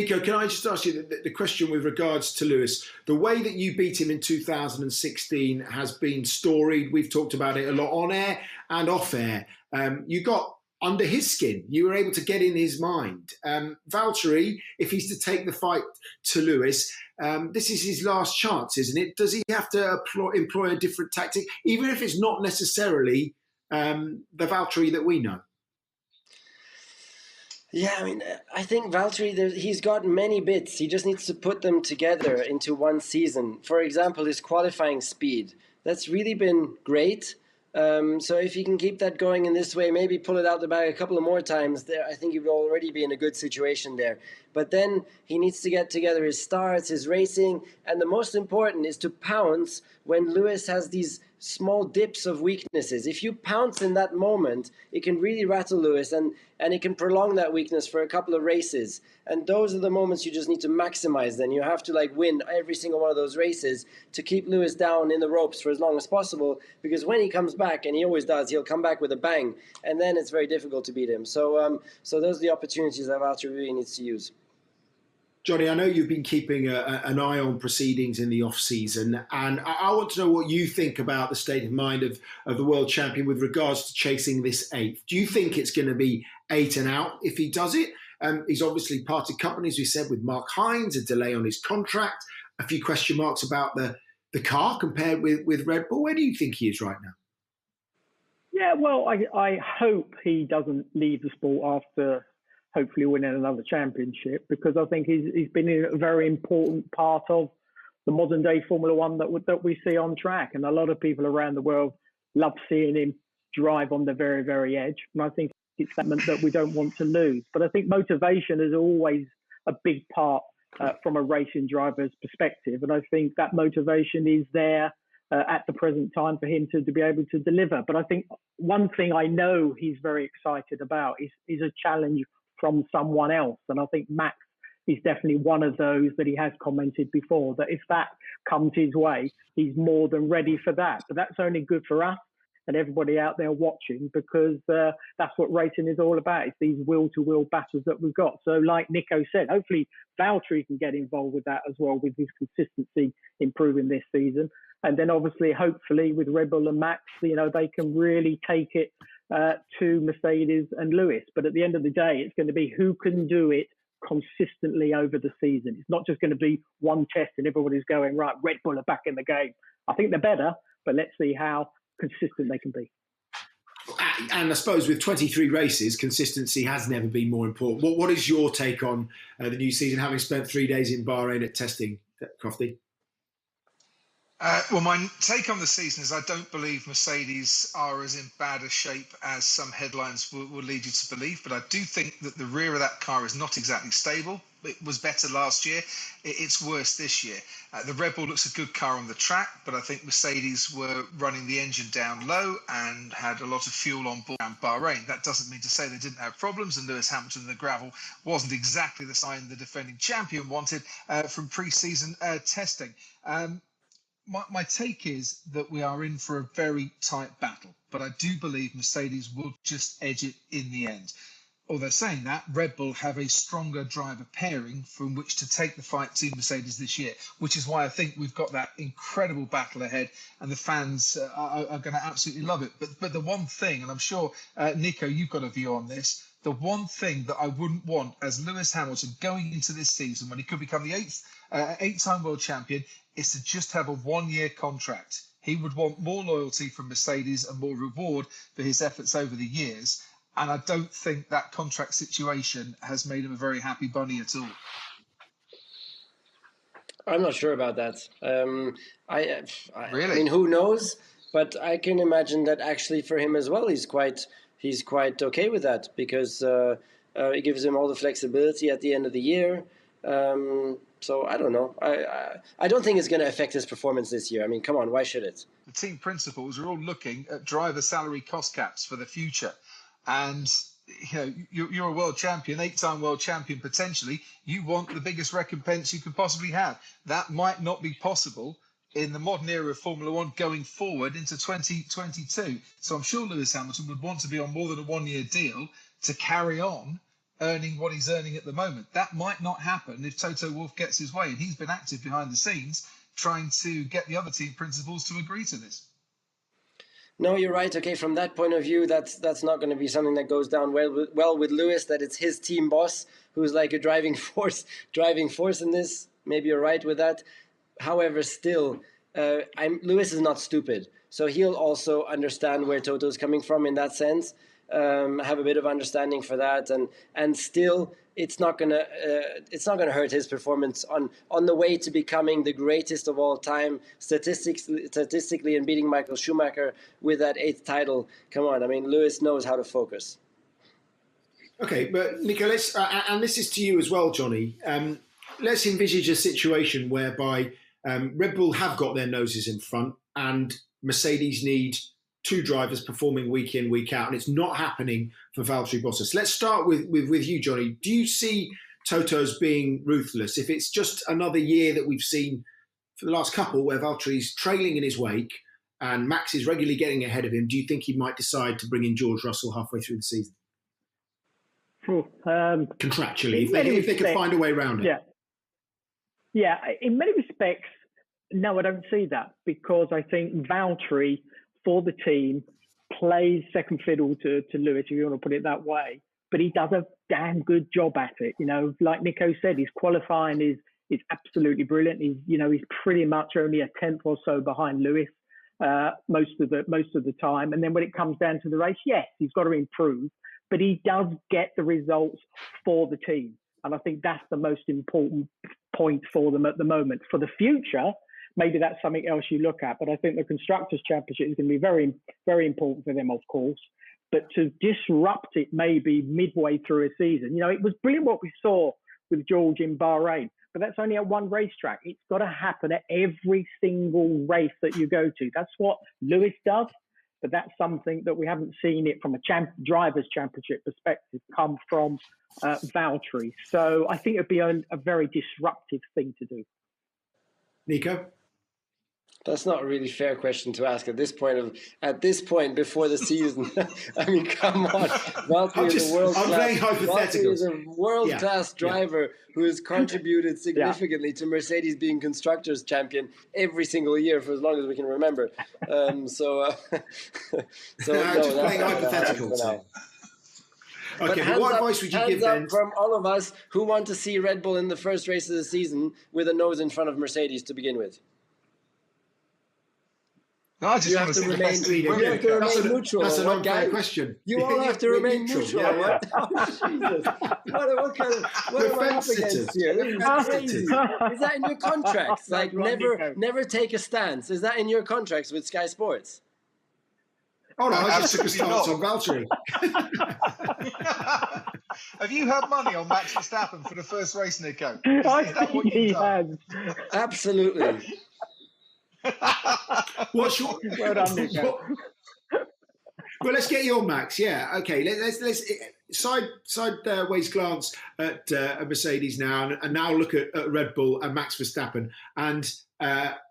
Nico, can I just ask you the question with regards to Lewis? The way that you beat him in 2016 has been storied. We've talked about it a lot on air and off air. You got under his skin. You were able to get in his mind. Valtteri, if he's to take the fight to Lewis, this is his last chance, isn't it? Does he have to employ a different tactic, even if it's not necessarily the Valtteri that we know? Yeah, I mean, I think Valtteri, he's got many bits. He just needs to put them together into one season. For example, his qualifying speed. That's really been great. So if he can keep that going in this way, maybe pull it out the bag a couple of more times, there, I think he will already be in a good situation there. But then he needs to get together his starts, his racing, and the most important is to pounce when Lewis has these small dips of weaknesses. If you pounce in that moment, it can really rattle Lewis, and it can prolong that weakness for a couple of races. And those are the moments you just need to maximize. Then you have to win every single one of those races to keep Lewis down in the ropes for as long as possible, because when he comes back, and he always does, he'll come back with a bang, and then it's very difficult to beat him. So those are the opportunities that Valtteri really needs to use. Johnny, I know you've been keeping an eye on proceedings in the off-season, and I want to know what you think about the state of mind of the world champion with regards to chasing this eighth. Do you think it's going to be 8 and out if he does it? He's obviously parted company, as we said, with Mark Hines, a delay on his contract, a few question marks about the car compared with Red Bull. Where do you think he is right now? Yeah, well, I hope he doesn't leave the sport after hopefully winning another championship, because I think he's been a very important part of the modern day Formula One that we see on track. And a lot of people around the world love seeing him drive on the very, very edge. And I think it's something that we don't want to lose. But I think motivation is always a big part from a racing driver's perspective. And I think that motivation is there at the present time for him to be able to deliver. But I think one thing I know he's very excited about is a challenge from someone else. And I think Max is definitely one of those that he has commented before, that if that comes his way, he's more than ready for that. But that's only good for us and everybody out there watching, because that's what racing is all about. It's these will-to-will battles that we've got. So like Nico said, hopefully Valtteri can get involved with that as well, with his consistency improving this season. And then obviously, hopefully with Red Bull and Max, they can really take it to Mercedes and Lewis. But at the end of the day, it's going to be who can do it consistently over the season. It's not just going to be one test and everybody's going, right, Red Bull are back in the game. I think they're better, but let's see how consistent they can be. And I suppose with 23 races, consistency has never been more important. What is your take on the new season, having spent 3 days in Bahrain at testing, Crofty? Well, my take on the season is I don't believe Mercedes are as in bad a shape as some headlines will lead you to believe. But I do think that the rear of that car is not exactly stable. It was better last year. It's worse this year. The Red Bull looks a good car on the track, but I think Mercedes were running the engine down low and had a lot of fuel on board around Bahrain. That doesn't mean to say they didn't have problems, and Lewis Hamilton in the gravel wasn't exactly the sign the defending champion wanted from pre-season testing. My take is that we are in for a very tight battle, but I do believe Mercedes will just edge it in the end. Although saying that, Red Bull have a stronger driver pairing from which to take the fight to Mercedes this year, which is why I think we've got that incredible battle ahead, and the fans are going to absolutely love it. But the one thing, and I'm sure, Nico, you've got a view on this, the one thing that I wouldn't want as Lewis Hamilton going into this season, when he could become the eight-time world champion, is to just have a one-year contract. He would want more loyalty from Mercedes and more reward for his efforts over the years. And I don't think that contract situation has made him a very happy bunny at all. I'm not sure about that. Really? I mean, who knows? But I can imagine that actually for him as well, he's quite okay with that, because it gives him all the flexibility at the end of the year. So I don't know. I don't think it's going to affect his performance this year. I mean, come on, why should it? The team principals are all looking at driver salary cost caps for the future. And you're a world champion, 8-time world champion potentially. You want the biggest recompense you could possibly have. That might not be possible in the modern era of Formula One going forward into 2022. So I'm sure Lewis Hamilton would want to be on more than a one-year deal to carry on earning what he's earning at the moment. That might not happen if Toto Wolff gets his way, and he's been active behind the scenes trying to get the other team principals to agree to this. No, you're right. Okay, from that point of view, that's not going to be something that goes down well with Lewis. That it's his team boss who's like a driving force in this. Maybe you're right with that. However, still, Lewis is not stupid, so he'll also understand where Toto's coming from in that sense. Have a bit of understanding for that, and still, it's not gonna hurt his performance on the way to becoming the greatest of all time statistically, and beating Michael Schumacher with that 8th title. Come on, I mean, Lewis knows how to focus. Okay, but Nico, let's and this is to you as well, Johnny. Let's envisage a situation whereby Red Bull have got their noses in front, and Mercedes need 2 drivers performing week in, week out, and it's not happening for Valtteri Bottas. Let's start with you, Johnny. Do you see Toto as being ruthless? If it's just another year that we've seen for the last couple where Valtteri's trailing in his wake and Max is regularly getting ahead of him, do you think he might decide to bring in George Russell halfway through the season? Contractually, if they could find a way around it. Yeah, in many respects, no, I don't see that, because I think Valtteri, for the team, plays second fiddle to Lewis, if you want to put it that way. But he does a damn good job at it. You know, like Nico said, his qualifying is absolutely brilliant. He's pretty much only a 10th or so behind Lewis most of the time. And then when it comes down to the race, yes, he's got to improve, but he does get the results for the team. And I think that's the most important point for them at the moment. For the future, maybe that's something else you look at. But I think the Constructors' Championship is going to be very, very important for them, of course. But to disrupt it maybe midway through a season, you know, it was brilliant what we saw with George in Bahrain, but that's only at one racetrack. It's got to happen at every single race that you go to. That's what Lewis does, but that's something that we haven't seen it from a Drivers' Championship perspective come from Valtteri. So I think it'd be a very disruptive thing to do. Nico? That's not a really fair question to ask at this point before the season. I mean, come on. Valtteri is a world-class driver who has contributed significantly to Mercedes being Constructors' Champion every single year for as long as we can remember. So just playing hypotheticals. Okay, but what advice would you give then? From all of us who want to see Red Bull in the first race of the season with a nose in front of Mercedes to begin with? No, I just want to see the best team. You have to remain neutral. That's an unfair question. You all have to remain neutral. What? Oh, Jesus. What am I up against here? This is crazy. Is that in your contracts? Like, never take a stance. Is that in your contracts with Sky Sports? Oh, no, I just took a stance on Valtteri. Have you had money on Max Verstappen for the first race, Nico? Is that what you've done? Absolutely. Well Well, let's get your Max. Yeah, okay. Let's sideways glance at Mercedes now, and now look at Red Bull and Max Verstappen. And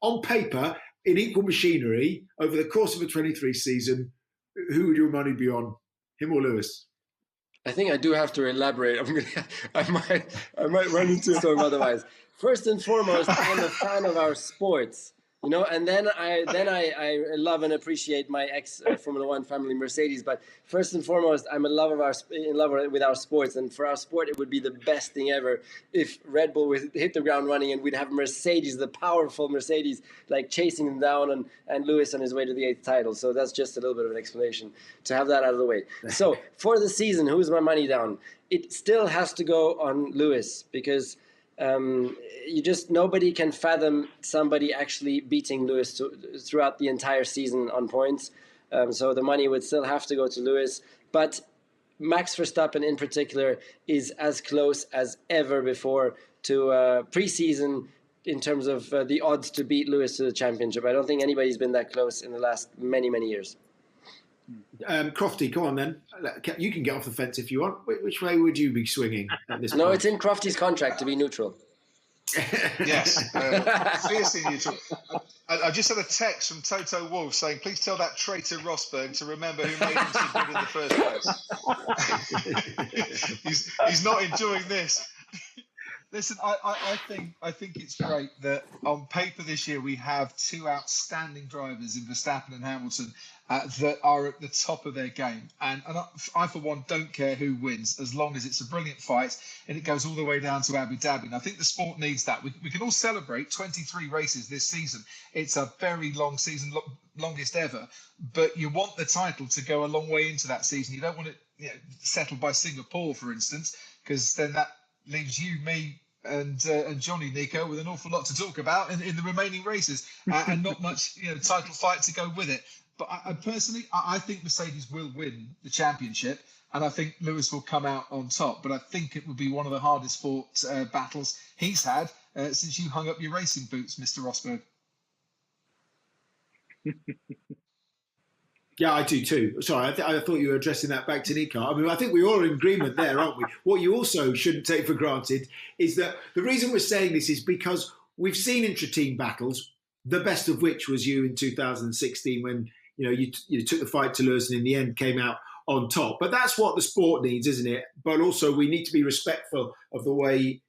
on paper, in equal machinery, over the course of a 23 season, who would your money be on, him or Lewis? I think I do have to elaborate. I might run into some otherwise. First and foremost, I'm a fan of our sports. You know, and then I love and appreciate my ex Formula One family, Mercedes. But first and foremost, I'm in love with our sports, and for our sport, it would be the best thing ever if Red Bull would hit the ground running, and we'd have Mercedes, the powerful Mercedes, like chasing them down, and Lewis on his way to the 8th title. So that's just a little bit of an explanation to have that out of the way. So for the season, who's my money down? It still has to go on Lewis, because nobody can fathom somebody actually beating Lewis throughout the entire season on points. So the money would still have to go to Lewis. But Max Verstappen in particular is as close as ever before to preseason in terms of the odds to beat Lewis to the championship. I don't think anybody's been that close in the last many, many years. Crofty, come on then. You can get off the fence if you want. Which way would you be swinging at this point? No, it's in Crofty's contract to be neutral. Yes, fiercely neutral. I just had a text from Toto Wolff saying, please tell that traitor Rosberg to remember who made him so good in the first place. He's not enjoying this. Listen, I think it's great that on paper this year we have two outstanding drivers in Verstappen and Hamilton that are at the top of their game. And I, for one, don't care who wins as long as it's a brilliant fight and it goes all the way down to Abu Dhabi. And I think the sport needs that. We can all celebrate 23 races this season. It's a very long season, longest ever. But you want the title to go a long way into that season. You don't want it settled by Singapore, for instance, because then that leaves you, me, and Johnny, Nico, with an awful lot to talk about in the remaining races and not much title fight to go with it. But I personally think Mercedes will win the championship, and I think Lewis will come out on top. But I think it will be one of the hardest fought battles he's had since you hung up your racing boots, Mr. Rosberg. Yeah, I do too. Sorry, I thought you were addressing that back to Nico. I mean, I think we're all in agreement there, aren't we? What you also shouldn't take for granted is that the reason we're saying this is because we've seen intra-team battles, the best of which was you in 2016 when you took the fight to Lewis and in the end came out on top. But that's what the sport needs, isn't it? But also we need to be respectful of the way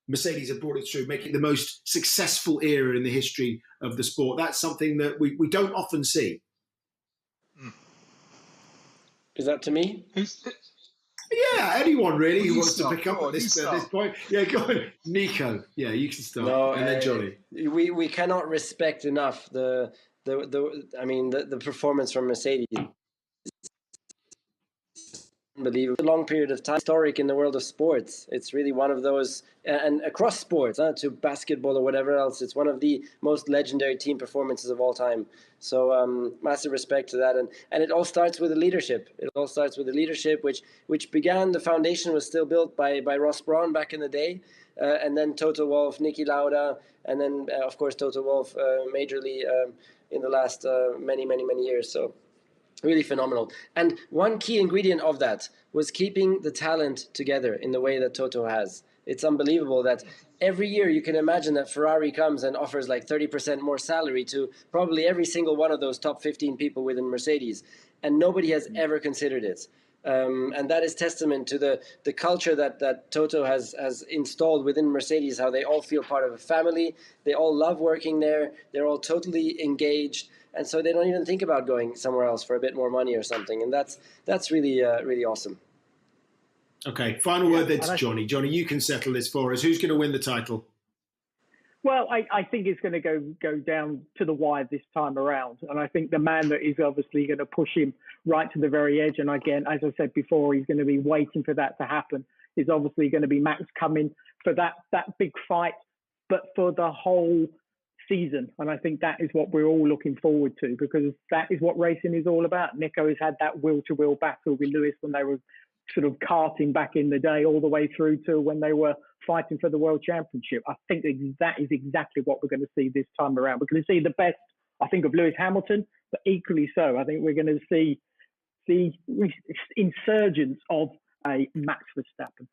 Mercedes have brought it through, making it the most successful era in the history of the sport. That's something that we don't often see. Is that to me? Yeah, anyone really who wants start. To pick up at this point. Yeah, go on. Nico, yeah, you can start. No, and then Johnny. We cannot respect enough the performance from Mercedes. Unbelievable. A long period of time, historic in the world of sports. It's really one of those, and across sports, to basketball or whatever else, it's one of the most legendary team performances of all time. So massive respect to that, and it all starts with the leadership. It all starts with the leadership, which began. The foundation was still built by Ross Brawn back in the day, and then Toto Wolff, Niki Lauda, and then of course Toto Wolff majorly in the last many years. So. Really phenomenal. And one key ingredient of that was keeping the talent together in the way that Toto has. It's unbelievable that every year you can imagine that Ferrari comes and offers like 30% more salary to probably every single one of those top 15 people within Mercedes. And nobody has ever considered it. And that is testament to the culture that Toto has installed within Mercedes, how they all feel part of a family. They all love working there. They're all totally engaged. And so they don't even think about going somewhere else for a bit more money or something. And that's really, really awesome. Okay, final word then to Johnny. Johnny, you can settle this for us. Who's going to win the title? Well, I think it's going to go down to the wire this time around. And I think the man that is obviously going to push him right to the very edge, and again, as I said before, he's going to be waiting for that to happen, is obviously going to be Max coming for that big fight, but for the whole season. And I think that is what we're all looking forward to, because that is what racing is all about. Nico has had that will-to-will battle with Lewis when they were sort of karting back in the day, all the way through to when they were fighting for the world championship. I think that is exactly what we're going to see this time around. We're going to see the best, I think, of Lewis Hamilton, but equally so, I think we're going to see the insurgence of a Max Verstappen.